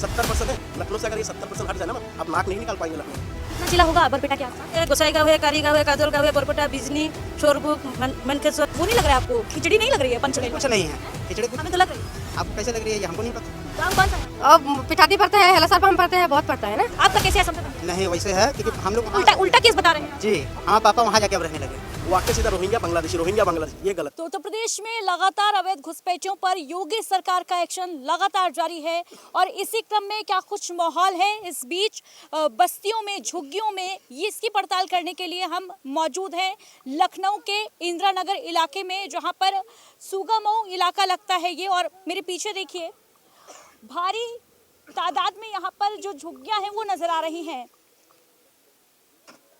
70% है लखनऊ से। अगर ये 70% हट जाए ना, आप नाक नहीं निकाल पाएंगे लखनऊ। जिला होगा बरपेटा के आसपास, गोसाईगांव है, कारीगांव है, कादोलगांव है, बरपेटा, बिजनी, शोरबुक, मनकेश्वर। वो नहीं लग रहा है आपको? खिचड़ी नहीं लग रही है पंचमेल? कुछ नहीं है खिचड़ी। हमें तो लग रही है। आपको कैसे लग रही है ये हमको नहीं पता। गाँव कौन सा है? अब पिठाती पड़ता है, हेलासर हम पड़ते हैं, बहुत पड़ता है ना। आपका कैसे असम? नहीं वैसे है क्योंकि हम लोग उल्टा उल्टा केस बता रहे हैं जी हमारे पापा वहाँ जाके अब रहने लगे। वो आके सीधा रोहिंग्या बांग्लादेश, ये गलत। तो उत्तर प्रदेश में लगातार अवैध घुसपैठियों पर योगी सरकार का एक्शन लगातार जारी है और इसी क्रम में क्या कुछ माहौल है इस बीच बस्तियों में, झुग्गियों में, ये इसकी पड़ताल करने के लिए हम मौजूद हैं लखनऊ के इंदिरा नगर इलाके में, जहां पर सुगामऊ इलाका लगता है ये। और मेरे पीछे देखिए भारी तादाद में यहाँ पर जो झुग्गियां हैं वो नजर आ रही हैं।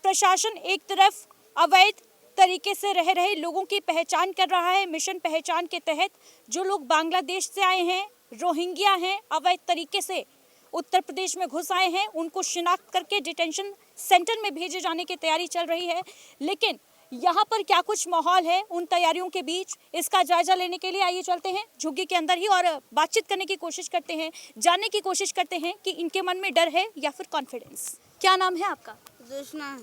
प्रशासन एक तरफ अवैध तरीके से रह रहे लोगों की पहचान कर रहा है। मिशन पहचान के तहत जो लोग बांग्लादेश से आए हैं, रोहिंग्या हैं, अवैध तरीके से उत्तर प्रदेश में घुस आए हैं, उनको शिनाख्त करके डिटेंशन सेंटर में भेजे जाने की तैयारी चल रही है। लेकिन यहाँ पर क्या कुछ माहौल है उन तैयारियों के बीच, इसका जायजा लेने के लिए आइए चलते हैं झुग्गी के अंदर ही और बातचीत करने की कोशिश करते हैं, जानने की कोशिश करते हैं कि इनके मन में डर है या फिर कॉन्फिडेंस। क्या नाम है आपका? जोशना है,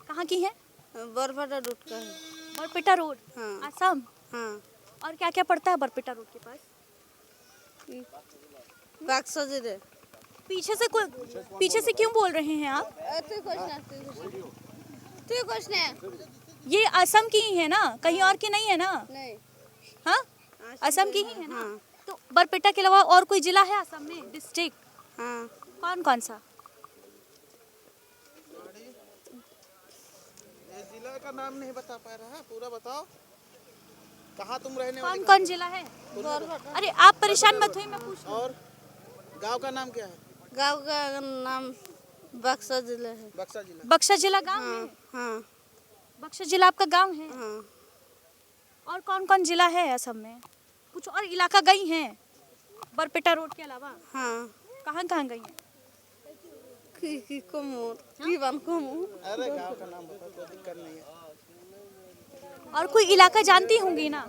कहाँ की है? बरपेटा रोड का है। बरपेटा रोड, हाँ। असम। हाँ, और क्या क्या पड़ता है बरपेटा रोड के पास? बक्सा जिले। पीछे से क्यों बोल रहे हैं आप? तू कुछ नहीं। ये असम की ही है ना, कहीं और की नहीं है ना? नहीं। हाँ, असम की ही है ना? हाँ। तो बरपेटा के अलावा और कोई जिला है असम में, डिस्ट्रिक्ट? हाँ, कौन कौन सा? जिला का नाम नहीं बता पा रहा है, पूरा बताओ कहाँ तुम रहने कौन कौन जिला है? अरे आप परेशान मत होइए, मैं पूछ रही हूँ। और गांव का नाम क्या है? गाँव का नाम बक्सा जिला है। बक्सा जिला। बक्सा जिला गांव है? हाँ, बक्सा जिला आपका गांव है? हाँ। और कौन कौन जिला है असम में? कुछ और इलाका गई हैं बरपेटा रोड के अलावा? हाँ। कहाँ कहाँ गई हैं? अरे गांव का नाम बता, कोई दिक्कत नहीं है। और कोई इलाका जानती होंगी ना?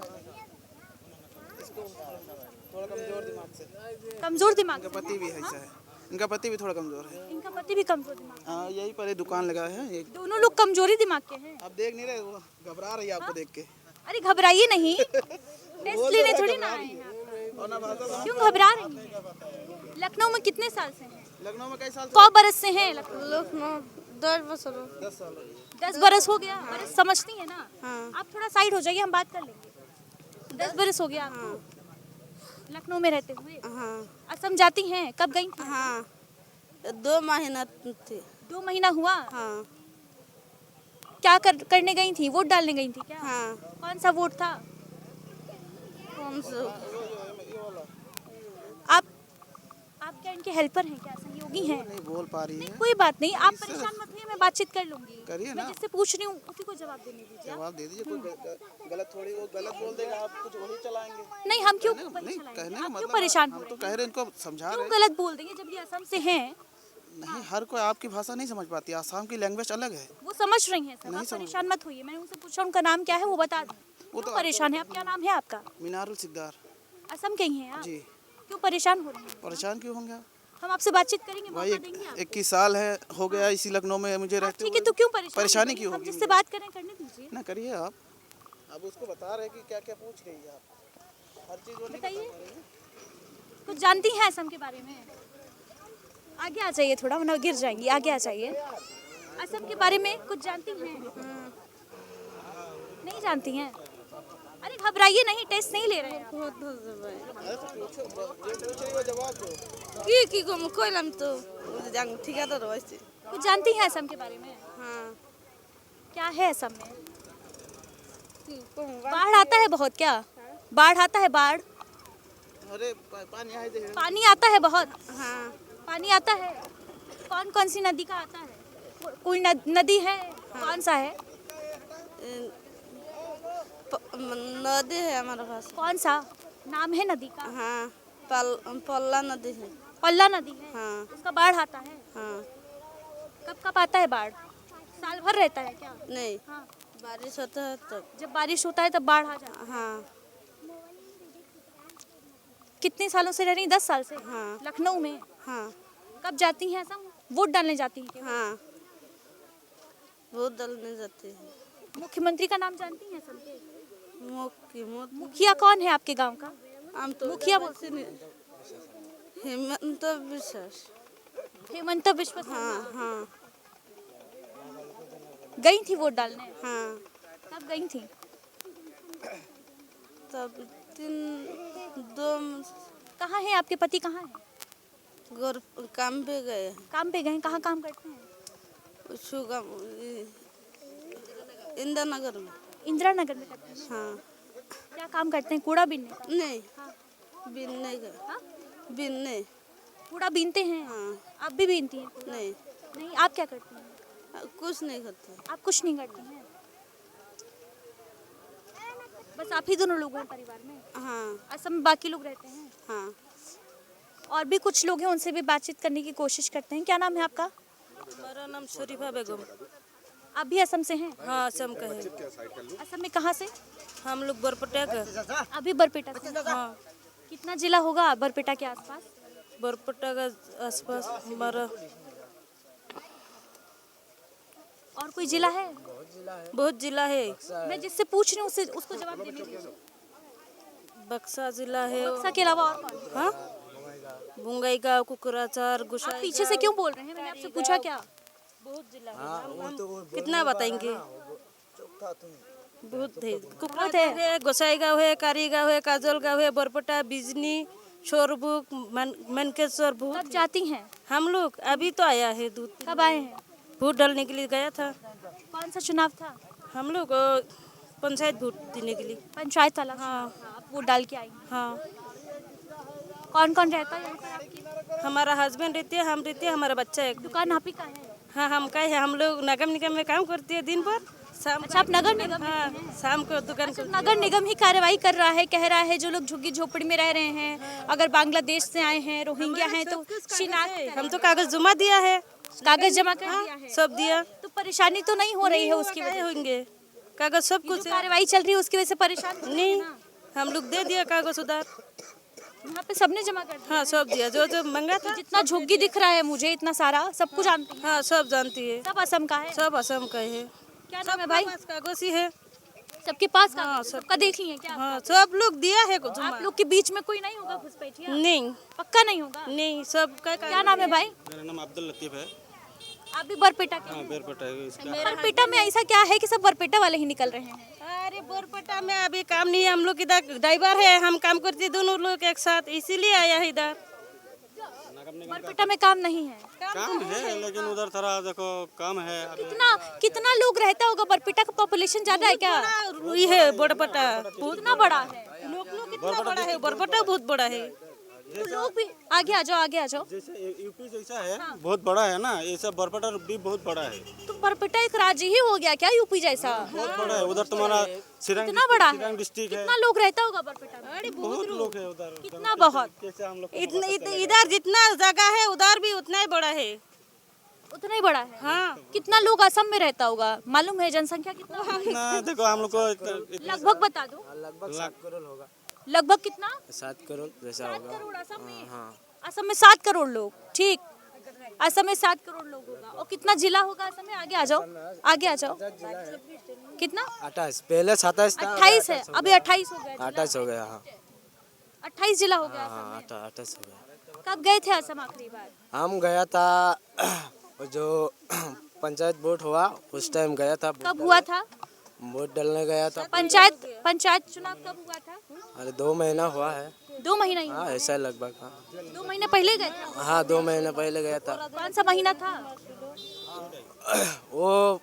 थोड़ा कमजोर दिमाग से। कमजोर दिमाग इनका से? पति भी ऐसा है, इनका पति भी थोड़ा कमजोर है। इनका पति भी कमजोर दिमाग? हाँ यही पर दुकान लगा है एक। दोनों लोग कमजोरी दिमाग के हैं। आप देख नहीं रहे, वो घबरा रही है आपको देख के। अरे घबराइए नहीं, टेस्ट लेने थोड़ी ना आए हैं। क्यों घबरा रही हैं? लखनऊ में कितने साल से हैं? लखनऊ में कई साल से? 100 बरस से हैं लखनऊ? लखनऊ 10 साल। 10 साल हो गए। 10 बरस हो गया? बरस समझती है ना? हाँ। आप थोड़ा साइड हो जाइए, हम बात कर लेंगे। 10 बरस हो गया आपको लखनऊ में रहते हुए? हाँ, असम जाती हैं? कब गई थी? हाँ। 2 महीना थे। 2 महीना हुआ? हाँ, क्या करने गई थी? वोट डालने गई थी क्या? हाँ। कौन सा वोट था? कौन सा? आप क्या इनके हेल्पर हैं क्या, सहयोगी हैं? नहीं बोल पा रही है। कोई बात नहीं, आप परेशान मत होइए, मैं बातचीत कर लूंगी। करिए मैं ना। जिससे पूछ रही हूँ उसी को जवाब देने दीजिए। जवाब दे दीजिए, कोई गलत थोड़ी, वो गलत बोल देगा आप कुछ वही चलाएंगे। नहीं, हम क्यों नहीं चलाएंगे? कहने का आप क्यों मतलब परेशान हम हो तो रहे कह रहे हैं, इनको समझा हैं? रहे क्यों गलत बोल देंगे जब ये असम से हैं? नहीं, हर कोई आपकी भाषा नहीं समझ पाती, आसाम की लैंग्वेज अलग है। वो समझ रही हैं सब, नहीं आप समझ परेशान मत होइए। मैंने उनसे पूछा उनका नाम क्या है, वो बता दें। वो तो क्यों परेशान है आप? क्या नाम है आपका? मीनारुल सिकदार असम के ही हैं आप? जी। क्यों परेशान हो रहे हैं? परेशान क्यों होंगे आप? हम आपसे बातचीत करेंगे, भाई मौका देंगे आप? 21 साल है हो गया इसी लखनऊ में मुझे रहते ठीक है, हुए। तो क्यों परेशानी हो रही क्यों हैं? हम होगी जिससे मुझे? बात करें करने दीजिए ना करिए आप। अब उसको बता रहे कि क्या क्या पूछ रही है आप, हर चीज वो नहीं बताइए। बता रही है। कुछ जानती हैं असम के बारे में? आगे आ जाइए थोड़ा, वरना गिर जाएंगी। आगे आ जाइए। असम के बारे में कुछ जानती हैं? नहीं जानती हैं? अरे घबराइए नहीं, टेस्ट नहीं ले रहे हैं आप। अरे तो पूछो, जो पूछ रही हो जवाब दो। कुछ जानती हैं असम के बारे में? हाँ। क्या है असम में? बाढ़ आता है बहुत क्या? बाढ़ आता है? बाढ़? अरे पानी आए दे। पानी आता है बहुत? हाँ। पानी आता है? कौन कौन सी नदी का आता है? कोई नदी है? कौन सा है? नदी है हमारे पास। कौन सा नाम है नदी का? हाँ, पल्ला नदी है। पल्ला नदी है? हाँ। उसका बाढ़ आता है? हाँ। कब कब आता है बाढ़? साल भर रहता है क्या? नहीं, हाँ। बारिश होता है तब। जब बारिश होता है तब बाढ़ आ जाता है। हाँ। कितने सालों से रह रही हैं? 10 साल से। हाँ। लखनऊ में। हाँ कब जाती हैं असम? वोट डालने जाती हैं? हाँ वोट डालने जाते हैं। मुख्यमंत्री का नाम जानती हैं असम के? मुखिया कौन है आपके गांव का? हम तो मुखिया वैसे नहीं, हेमंत विश्वास। हेमंत बिश्व शर्मा। हाँ हाँ गई थी वोट डालने? हाँ कब गई थी? तब 3-2 कहाँ है आपके पति? कहाँ है? गोर काम पे गए हैं। काम पे गए? कहाँ काम करते हैं? शुगम इंदिरा नगर में। इंदिरा नगर में करते हैं। हाँ क्या काम करते हैं? कूड़ा बीनने? नहीं हाँ। बिनने गए। हाँ? बिनने कूड़ा बीनते हैं? हाँ आप भी बीनती हैं कूड़ा? नहीं नहीं, आप क्या करती हैं? कुछ नहीं करते। आप कुछ नहीं करती हैं? बस आप ही दोनों लोग हैं परिवार में? हाँ असम में बाकी लोग रहते हैं? हाँ और भी कुछ लोग हैं, उनसे भी बातचीत करने की कोशिश करते हैं। क्या नाम है आपका? मेरा नाम शरीफा बेगम। आप भी असम से हैं? हाँ असम का है। असम में कहाँ से? हम लोग बरपटा का। अभी बरपेटा से? हाँ कितना जिला होगा बरपेटा के आसपास? बरपटा का आसपास हमारा और कोई जिला है? बहुत जिला है। मैं जिससे पूछ रही हूँ उसको जवाब देने दीजिए। बक्सा जिला है। बक्सा के अलावा और कौन? हाँ बुंगाईगांव, कुकराचार, आप गुसाई। पीछे से क्यों बोल रहे हैं? मैंने आपसे पूछा क्या? बहुत जिला है। हम कितना बताएंगे? बहुत है। कुकराचार है, गोसाईगांव है, कारीगांव है, काजलगांव है, बरपटा, बिजनी, शोरबुक, मनकेश्वर। कब बहुत जाती हैं? हम लोग अभी तो आया है दूध। कब आए हैं? वोट डालने के लिए गया था। कौन सा चुनाव था? हम लोग पंचायत वोट देने के लिए। पंचायत वाला? हाँ। आप वोट डाल के आई हैं। हाँ कौन कौन रहता है यहाँ पर आपकी? हमारा हस्बैंड रहते हैं, हम रहते हैं, हमारा बच्चा है। दुकान आप ही का है? हाँ हम का है। हम लोग नगर निगम में काम करते हैं दिन भर। शाम अच्छा, आप नगर निगम में हाँ हैं? शाम को दुकान अच्छा, को। नगर निगम ही कार्रवाई कर रहा है, कह रहा है जो लोग झुग्गी झोपड़ी में रह रहे हैं, अगर बांग्लादेश से आए हैं, रोहिंग्या हैं, तो शिनाख्त हम तो कागज जमा दिया है। कागज जमा कर दिया है। सब दिया। तो परेशानी तो नहीं हो रही है उसकी वजह से? होंगे कागज सब जो कुछ है। कार्रवाई चल रही है उसकी वजह से परेशान तो नहीं है नहीं ना? हम लोग दे दिया कागज उधार। यहाँ पे सबने जमा कर दिया? हाँ सब दिया जो जो मंगा था। जितना झुग्गी दिख रहा है मुझे इतना सारा, सबको जानती हैं? हाँ सब जानती है। सब असम का है? सब असम का है। क्या नाम है भाई? बस कागज ही है। सबके पास हाँ, कागज? सबका देख लिए क्या? हाँ सब लोग दिया है जमा। आप लोग के बीच में कोई नहीं होगा घुसपैठिया? नहीं पक्का नहीं होगा? नहीं सब का क्या नाम है भाई? मेरा नाम अब्दुल लतीफ है। आप भी बरपेटा के हैं? बेरपटा है इसका। बरपेटा में ऐसा क्या है कि सब बरपेटा वाले ही निकल रहे हैं? अरे बोरपटा में अभी काम नहीं है। हम लोग इधर ड्राइवर है, हम काम करते हैं दोनों लोग एक साथ, इसीलिए आया है इधर। बरपेटा में काम नहीं है? काम है लेकिन उधर थोड़ा देखो कम है। कितना कितना लोग रहता होगा? बरपेटा का पॉपुलेशन ज्यादा है क्या? ये है बोरपटा। कितना बड़ा है? लोग कितना बड़ा है? बोरपटा बहुत बड़ा है। तो लोग भी आगे आ जाओ, आगे आ जाओ। जैसे यूपी जैसा है बहुत बड़ा है ना, ये सब बरपटा भी बहुत बड़ा है। तो बरपेटा एक राज्य ही हो गया क्या यूपी जैसा? बहुत बड़ा है। उधर तुम्हारा कितना बड़ा है? सिरंग डिस्ट्रिक्ट है। कितना लोग रहता होगा बरपेटा में? बहुत लोग है उधर। कितना? बहुत? कैसे हम लोग इधर जितना जगह है उधर भी उतना ही बड़ा है। उतना ही बड़ा है? हाँ कितना लोग असम में रहता होगा मालूम है? जनसंख्या कितना होगा? ना देखो हम लोग को लगभग बता दो। लगभग 7 करोड़ होगा। लगभग कितना? 7 करोड़ जैसा 7 होगा। करोड़ असम में? हाँ असम में 7 करोड़ लोग, ठीक। असम में 7 करोड़ लोग होगा। और कितना जिला होगा असम में? आगे आ जाओ, आगे आ जाओ। कितना? 28 पहले 27 था। 28 है, अभी 28 हो गया। 28 हो गया। हाँ 28 जिला हो गया असम हाँ में। 28 हो गया। कब गए थे असम आखिरी बार? हम गया था जो पंचायत वोट हुआ उस टाइम गया था। कब हुआ था वोट डालने गया था। पंचायत चुनाव? कब हुआ था? अरे 2 महीना हुआ है। 2 महीना ही हुआ? हाँ ऐसा लगभग। हाँ 2 महीने पहले गए थे? हाँ 2 महीने पहले गया था। कौन सा महीना था? वो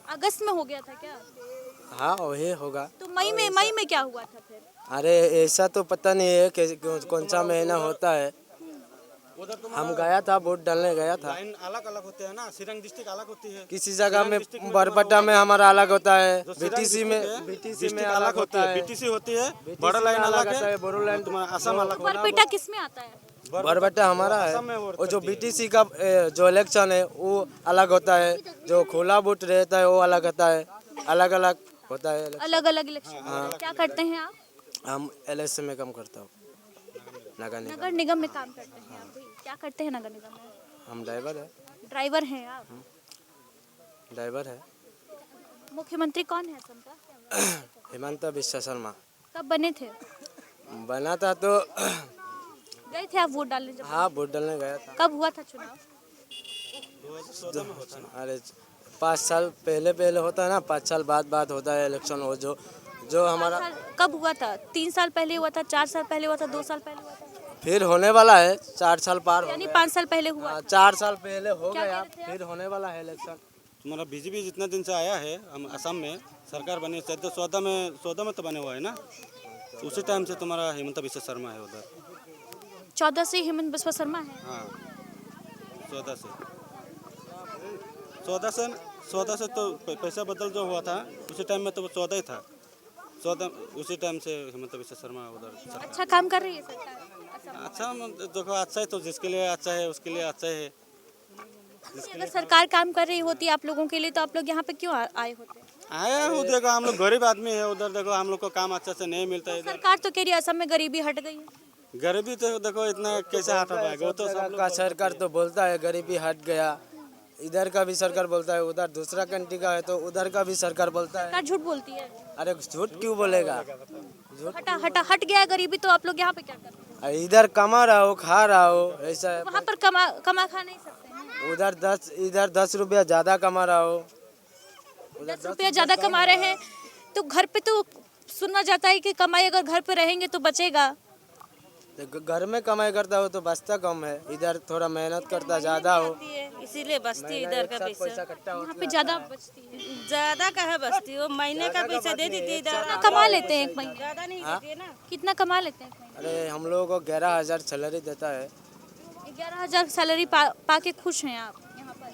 अगस्त में हो गया था क्या? हाँ वही होगा। तो मई में क्या हुआ था फिर? अरे ऐसा तो पता नहीं है कि कौन सा महीना होता है। हम गया था वोट डालने गया था। लाइन अलग अलग होते हैं ना, सिरंग डिस्ट्रिक्ट अलग होती है। किसी जगह में बरपटा में हमारा अलग होता है, बीटीसी में अलग होता है, बीटीसी होती है, बड़ा लाइन अलग है, बोरोलैंड तुम्हारा असम अलग है। बरपेटा किस में आता है? बरपटा हमारा है। और जो बीटीसी का जो इलेक्शन है वो अलग होता है, जो खुला वोट रहता है वो अलग होता है, अलग अलग होता है। अलग अलग इलेक्शन। क्या करते हैं आप? हम LIC में काम करता हूँ। नगर निगम। नगर निगम में काम करते हैं आप भी? क्या करते हैं नगर निगम में? हम ड्राइवर है। ड्राइवर हैं आप? ड्राइवर है। मुख्यमंत्री कौन है असम का? हिमंता बिस्वा शर्मा कब बने थे? बना था तो गए थे आप वोट डालने जब? हाँ वोट डालने गया था। कब हुआ था चुनाव? अरे 5 साल पहले होता है ना, 5 साल बाद होता है इलेक्शन। वो जो हमारा कब हुआ था? 3 साल पहले हुआ था, 4 साल पहले हुआ था, 2 साल पहले हुआ था? फिर होने वाला है, 4 साल पार हो यानी गया। 5 साल पहले हुआ। 4 साल पहले हो क्या गया, कह रहे थे फिर होने वाला है इलेक्शन। हमारा बीजेपी जितना दिन से आया है हम असम में, सरकार बनी है, 14 में तो बने हुआ है ना, उसी टाइम से तुम्हारा हिमंता बिस्वा शर्मा है उधर। 14 से हेमंत बिस्वा शर्मा है। हाँ 14 से तो पैसा बदल जो हुआ था उसी टाइम में तो वो 14 ही था। 14 उसी टाइम से हिमंता बिस्वा शर्मा उधर। अच्छा काम कर रही है सरकार असम? अच्छा देखो, अच्छा है तो जिसके लिए अच्छा है उसके लिए अच्छा है। अगर सरकार काम कर रही होती आप लोगों के लिए तो आप लोग यहाँ पे क्यों आए होते? आया हूँ, देखो हम लोग गरीब आदमी है, उधर देखो हम लोग को काम अच्छा से नहीं मिलता है इधर। सरकार तो कह रही है असम में गरीबी हट गई है। गरीबी तो देखो इतना कैसे हटा पाएगा, वो तो सब लोग का सरकार तो बोलता है गरीबी हट गया, इधर का भी सरकार बोलता है, उधर दूसरा कंट्री का है तो उधर का भी सरकार बोलता है। सरकार झूठ बोलती है। अरे झूठ क्यों बोलेगा? हट गया गरीबी तो आप लोग यहाँ पे क्या कर रहे हैं? अरे इधर कमा रहा हो, खा रहा हो, ऐसा है। वहाँ पर कमा खा नहीं सकते हैं। इधर 10 रुपया ज्यादा कमा रहा हो। 10 रुपया ज्यादा कमा रहे हैं तो घर पे तो सुनना जाता है कि कमाई अगर घर पे रहेंगे तो बचेगा। तो घर में कमाई करता हो तो बचता कम है, इधर थोड़ा मेहनत करता ज्यादा हो, इसीलिए बचती है इधर का पैसा। इकट्ठा यहाँ पे ज्यादा बचती है। ज्यादा कहाँ बचती हो, महीने का पैसा दे देती है इधर। कितना कमा लेते हैं एक महीने? ज्यादा नहीं देती है ना। कितना कमा लेते हैं एक महीने? अरे हम लोगों को 11,000 सैलरी देता है। 11,000 सैलरी पाके खुश हैं आप यहाँ पर?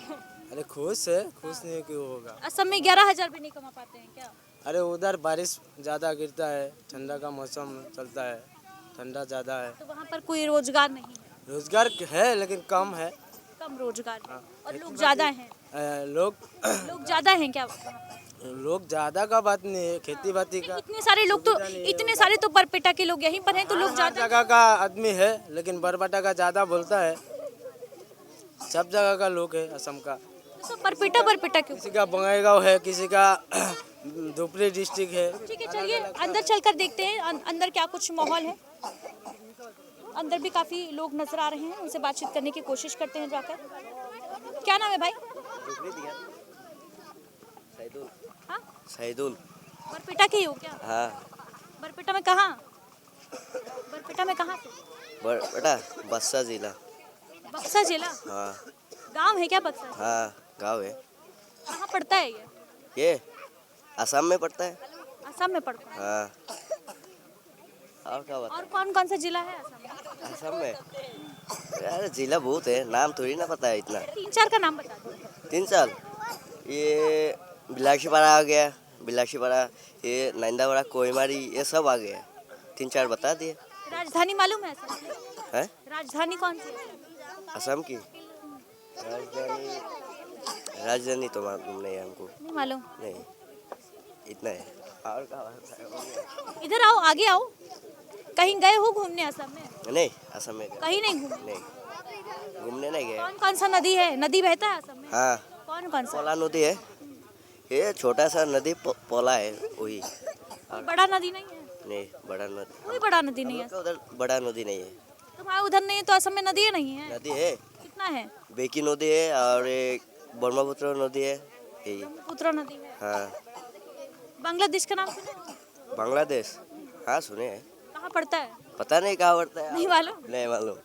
अरे खुश है, खुश नहीं क्यों होगा? असम में 11,000 भी नहीं कमा पाते हैं क्या? अरे उधर बारिश ज्यादा गिरता है, ठंडा का मौसम चलता है, ठंडा ज्यादा है। तो वहाँ पर कोई रोजगार नहीं है? रोजगार है लेकिन कम है। कम रोजगार है और लोग ज्यादा हैं। लोग ज्यादा हैं क्या वहाँ पर? लोग ज्यादा का बात नहीं है, खेती बाती का इतने सारे तो बरपेटा के लोग यहीं पर हैं तो लोग हर ज्यादा। जगह का आदमी है लेकिन बरबटा का ज्यादा बोलता है। सब जगह का लोग है असम का। तो बरपेटा क्यों? किसी का बंगाईगांव है, किसी का धुपरी डिस्ट्रिक्ट है। ठीक है, चलिए अंदर चलकर देखते हैं अंदर क्या कुछ माहौल है। अंदर भी काफी लोग नजर आ रहे हैं, उनसे बातचीत करने की कोशिश करते हैं जाकर। क्या नाम है भाई? हाँ? सैदुल। बरपेटा के ही हो क्या? हाँ बरपेटा में कहाँ? बरपेटा में कहाँ से? बेटा बक्सा जिला। बक्सा जिला? हाँ गांव है क्या बक्सा? हाँ गाँव है। कहाँ पड़ता है ये असम में पड़ता है। असम में पड़ता है। हाँ और क्या बता? और कौन कौन सा जिला है असम में? असम में यार जिला बहुत है, नाम थोड़ी ना पता है इतना। 3-4 का नाम बता दो। 3 साल ये बिलासीपाड़ा आ गया, बिलासीपाड़ा, ये नंदावाड़ा, कोईमारी, ये सब आ गया। 3-4 बता दिए। राजधानी मालूम है असम की? है राजधानी कौन सी है? असम की राजधानी तो मालूम नहीं है हमको। नहीं मालूम। नहीं इतना है। और क्या? इधर आओ, आगे आओ। कहीं गए हो घूमने असम में? नहीं असम में कहीं नहीं घूमे? नहीं घूमने नहीं गए। कौन कौन सा नदी है? नदी बहता है असम में? हाँ कौन कौन सा? पोला नदी है, ये छोटा सा नदी पोला है वही। बड़ा नदी नहीं है? नहीं बड़ा नदी, कोई बड़ा नदी नहीं है। उधर बड़ा नदी नहीं है। तुम्हारे उधर नहीं है तो असम में नदी नहीं है? नदी है, कितना है? बेकी नदी है और एक ब्रह्मपुत्र नदी है, यही। पुत्रा नदी है। हाँ बांग्लादेश का नाम सुना? बांग्लादेश हाँ सुने हैं। कहाँ पड़ता है? पता नहीं कहाँ पड़ता है। नहीं मालूम? नहीं मालूम।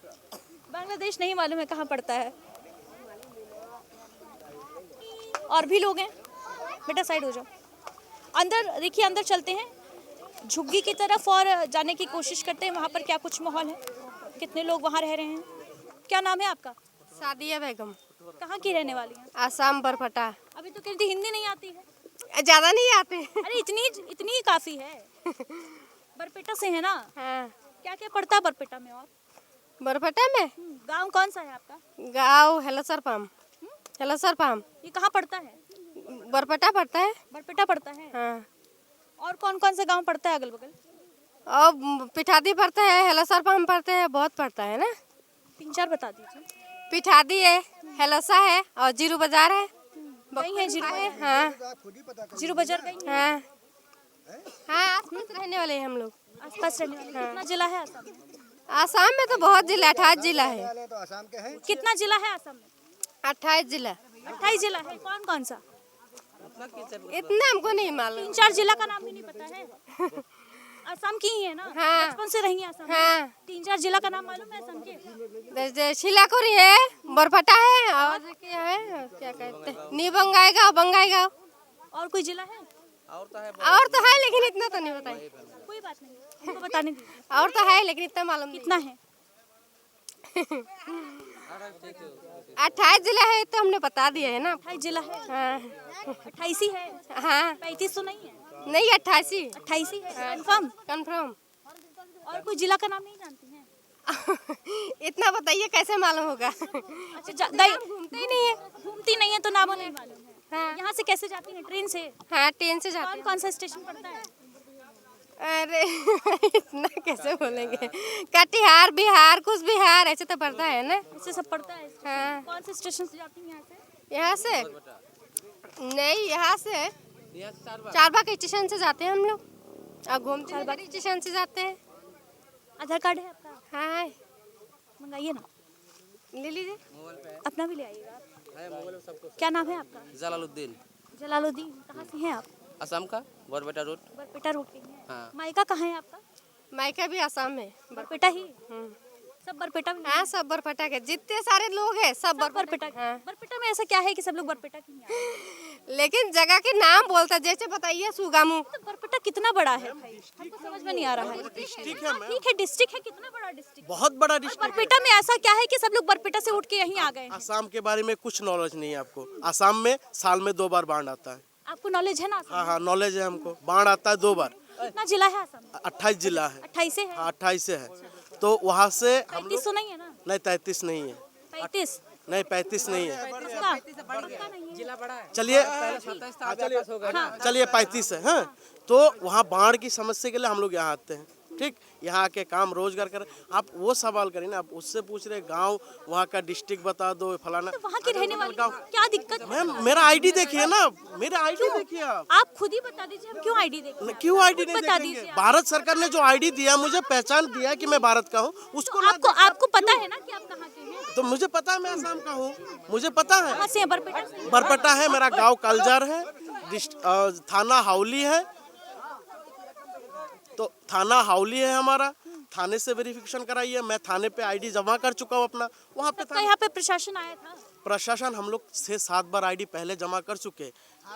बांग्लादेश नहीं मालूम है कहाँ पड़ता है। और भी लोग हैं, बेटा साइड हो जाओ। अंदर देखिए, अंदर चलते हैं झुग्गी की तरफ और जाने की कोशिश करते हैं वहाँ पर क्या कुछ माहौल है, कितने लोग वहाँ रह रहे हैं। क्या नाम है आपका? सादिया बेगम, कहाँ की रहने वाली हैं? आसाम बरपटा। अभी तो कहती हिंदी नहीं आती है। ज्यादा नहीं आते। अरे इतनी ही काफी है। बरपेटा से है ना? हाँ क्या क्या पड़ता है बरपेटा में? और बरपटा में गांव कौन सा है आपका? गाँव हेलसर पाम। हेलसर पाम ये कहाँ पड़ता है? बरपटा पड़ता है। बरपेटा पड़ता है। हाँ और कौन कौन सा गांव पड़ता है अगल बगल? और पिठादी पड़ता है, हेलसर हम पढ़ते हैं, बहुत पड़ता है ना। 3-4 बता दीजिए। पिठादी है, हेलसा है और जीरो बाजार है। गई है जीरो बाजार? हाँ जीरो बाजार गई हैं? हाँ हाँ, आसपास रहने वाले हैं हम लोग। आसपास रहने वाले। कितना जिला है आसाम में? आसाम में तो बहुत जिला, 28 जिला है। कितना जिला है आसाम में? 28 जिला। 28 जिला है। कौन कौन सा? इतना हमको नहीं मालूम। 3-4 जिला का नाम भी नहीं पता है? आसाम की ही है ना? हाँ। बचपन से रही हैं आसाम में? हाँ 3-4 जिला का नाम मालूम है आसाम के? जैसे शिलाकुरी है, बरपटा है और क्या है, क्या कहते हैं, नीबंगाई बंगाईगांव। और कोई जिला है? और तो है लेकिन इतना तो नहीं बताइए। कोई बात नहीं, हमको बताने दीजिए। और तो है लेकिन इतना मालूम नहीं। कितना है? 28 जिला है तो हमने बता दिया है ना। 28 जिला है? हाँ 28 ही है? हाँ 35 तो नहीं है? नहीं 88 28 ही है कंफर्म? कंफर्म। और कोई जिला का नाम नहीं जानती हैं? इतना बताइए कैसे मालूम होगा। अच्छा घूमते ही नहीं है। घूमती नहीं है तो नाम नहीं मालूम है। हाँ यहाँ से कैसे जाती हैं? ट्रेन से? हाँ ट्रेन से जाते कौन कौन सा स्टेशन पड़ता है? हैं। अरे इतना कैसे बोलेंगे, कटिहार बिहार कुछ बिहार ऐसे तो पड़ता है ना। इससे सब पड़ता है? हाँ कौन से स्टेशन से जाती हैं यहाँ से? यहाँ से नहीं, यहाँ से चारबाग स्टेशन से जाते हैं हम लोग और घूमते हैं स्टेशन से जाते हैं। आधार कार्ड है आपका? हाँ मंगाइए ना, ले लीजिए। अपना भी ले आइएगा। क्या नाम है आपका? जलालुद्दीन। जलालुद्दीन। कहाँ से हैं आप? असम का बरपेटा रोड। बरपेटा रोड के हैं? हाँ। मायका कहाँ है आपका? मायका भी आसाम में। बरपेटा ही? सब बरपेटा में? हाँ सब बरपेटा के जितने सारे लोग हैं सब बरपेटा के। हाँ। बरपेटा में ऐसा क्या है कि सब लोग बरपेटा के ही आए हैं? लेकिन जगह के नाम बोलता, जैसे बताइए सुगामू। तो बरपेटा कितना बड़ा है भाई? हमको समझ में नहीं आ रहा है। डिस्ट्रिक्ट है मैम, ठीक है डिस्ट्रिक्ट है, कितना बड़ा डिस्ट्रिक्ट? बहुत बड़ा डिस्ट्रिक्ट। बरपेटा में ऐसा क्या है कि सब लोग बरपेटा से उठ के यहीं आ गए हैं? आसाम के बारे में कुछ नॉलेज नहीं है आपको। आसाम में साल में 2 बार बाढ़ आता है। आपको नॉलेज है ना आसाम? हाँ हाँ नॉलेज है हमको। बाढ़ आता है 2 बार। कितना जिला है आसाम में? 28 जिला है। 28 है? हाँ 28 से है। तो वहाँ से हम 35 तो नहीं है ना? नहीं 33 नहीं है। 35? नहीं 35 नहीं है। पक्का? पक्का नहीं है? चलिए चलिए 35 है। हाँ तो वहाँ बाढ़ की समस्या के लिए हम लोग यहाँ आते हैं। ठीक, यहाँ के काम रोजगार कर। आप वो सवाल करें ना, आप उससे पूछ रहे गांव वहाँ का डिस्ट्रिक्ट बता दो फलाना। तो वहाँ के रहने वाले क्या दिक्कत है? मैम मेरा आईडी देखिए ना, मेरा आईडी देखिए आप। आप खुद ही बता दीजिए, हम क्यों आईडी देखें? क्यों आईडी नहीं बता देखेंगे? दीजिए आप। भारत सरकार ने जो आईडी दिया, मुझे पहचान दिया कि मैं भारत का हूँ, उसको ना आपको पता है ना कि आप कहाँ के हैं? तो मुझे पता है मैं असम का हूँ, मुझे पता है। कहाँ से हैं? बरपेटा से? बरपेटा है, मेरा गांव कलजर है, थाना हाउली है। तो थाना हाउली है हमारा, थाने से वेरिफिकेशन कराइए। मैं थाने पे आईडी जमा कर चुका हूँ अपना। वहाँ पे तो यहाँ पे प्रशासन आया था? प्रशासन हम लोग 6-7 बार आईडी पहले जमा कर चुके।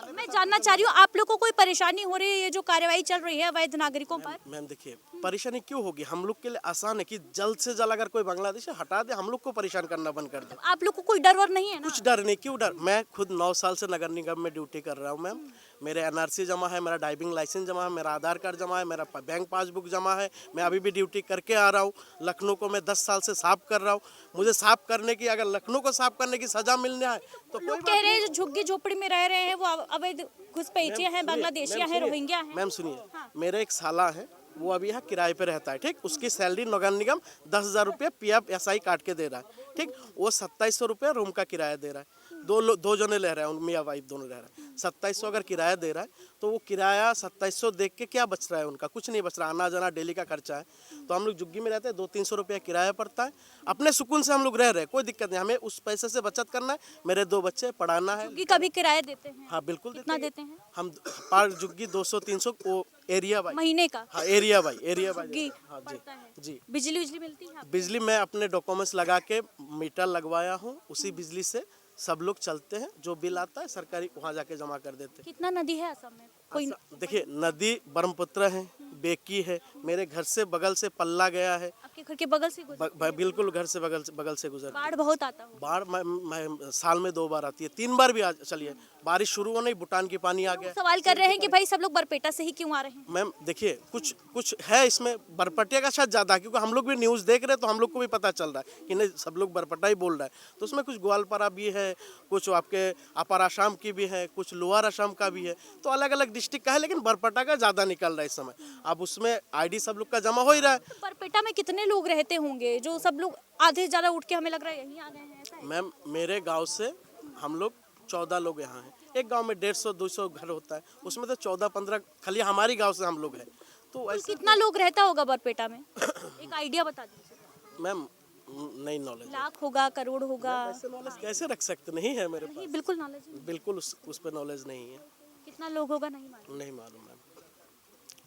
मैं जानना चाह रही हूँ, आप लोगों को कोई परेशानी हो रही है ये जो कार्यवाही चल रही है अवैध नागरिकों पर? मैम देखिए, परेशानी क्यों होगी? हम लोग के लिए आसान है कि जल्द से जल्द अगर कोई बांग्लादेशी हटा दे, हम लोग को परेशान करना बंद कर दे। आप लोग को कोई डर वर नहीं है ना? कुछ डर नहीं। क्यों डर? मैं खुद 9 साल से नगर निगम में ड्यूटी कर रहा हूँ मैम। मेरे एनआरसी जमा है, मेरा ड्राइविंग लाइसेंस जमा है, मेरा आधार कार्ड जमा है, मेरा बैंक पासबुक जमा है। मैं अभी भी ड्यूटी करके आ रहा हूँ। लखनऊ को मैं 10 साल से साफ कर रहा हूँ। मुझे साफ करने की, अगर लखनऊ को साफ करने की सजा मिलने आए तो लोग कह रहे हैं जो झुग्गी झोपड़ी में रह रहे हैं वो अवैध घुसपैठिए हैं, बांग्लादेशिया हैं, रोहिंग्या हैं। मैम सुनिए, मेरे एक साला है, वो अभी यहाँ किराए पे रहता है। ठीक, उसकी सैलरी नगर निगम 10,000 रुपये PF SI काट के दे रहा है। ठीक, वो 2700 रुपये रूम का किराया दे रहा है। दो जने रह रहे हैं, मियाँ वाइफ दोनों रह रहे हैं। 2700 अगर किराया दे रहा है तो वो किराया 2700 देख के क्या बच रहा है उनका? कुछ नहीं बच रहा। आना जाना डेली का खर्चा है। तो हम लोग झुग्गी में रहते हैं, 200-300 रुपया किराया पड़ता है। अपने सुकून से हम लोग रह रहे हैं, कोई दिक्कत नहीं। हमें उस पैसे से बचत करना है, मेरे 2 बच्चे पढ़ाना है। झुग्गी का भी किराया देते हैं? हाँ बिल्कुल कितना देते हैं? हम पर झुग्गी 200-300 वो एरिया बाई महीने का? हाँ एरिया बाई झुग्गी हाँ जी पड़ता है। जी। बिजली मिलती है आपको? बिजली मैं अपने डॉक्यूमेंट्स लगा के मीटर लगवाया हूँ, उसी बिजली से सब लोग चलते हैं। जो बिल आता है सरकारी वहाँ जाके जमा कर देते हैं। कितना नदी है असम में? कोई देखिए, नदी ब्रह्मपुत्र है, बेकी है, मेरे घर से बगल से पल्ला गया है। आपके घर के बगल से गुजर बिल्कुल घर से बगल से गुजर बाढ़ बहुत आता हो बाढ़ साल में 2 बार आती है, 3 बार भी चली है। बारिश शुरू होने ही भूटान की पानी आ गया। सवाल कर रहे हैं कि भाई सब लोग बरपेटा से ही क्यों आ रहे हैं? मैम देखिए कुछ है इसमें, बरपटिया का शायद ज़्यादा, क्योंकि हम लोग भी न्यूज़ देख रहे हैं तो हम लोग को भी पता चल रहा है कि नहीं सब लोग बरपटा ही बोल रहा है। तो उसमें कुछ ग्वालपारा भी है, कुछ आपके अपर आसाम की भी है, कुछ लोअर आसाम का भी है, तो अलग अलग डिस्ट्रिक्ट का है, लेकिन बरपटा का ज़्यादा निकल रहा है इस समय। अब उसमें आईडी सब लोग का जमा हो ही रहा है। तो बरपेटा में कितने लोग रहते होंगे जो सब लोग आधे से ज्यादा उठ के हमें लग रहा है यहीं आ गए हैं, ऐसा है? मैम मेरे गांव से हम लोग 14 लोग यहाँ हैं। एक गांव में 150-200 घर होता है, उसमें तो 14-15 खाली हमारी गांव से हम लोग हैं। तो कुल ऐसे कितना लोग रहता होगा बरपेटा में? एक आइडिया बता दीजिए। मैम नहीं नॉलेज, लाख होगा, करोड़ होगा? ऐसे नॉलेज कैसे रख सकते, नहीं है मेरे नहीं, बिल्कुल नॉलेज नहीं। पास, बिल्कुल उस पर नॉलेज नहीं है। कितना लोग होगा नहीं मालूम। नहीं मालूम मैम,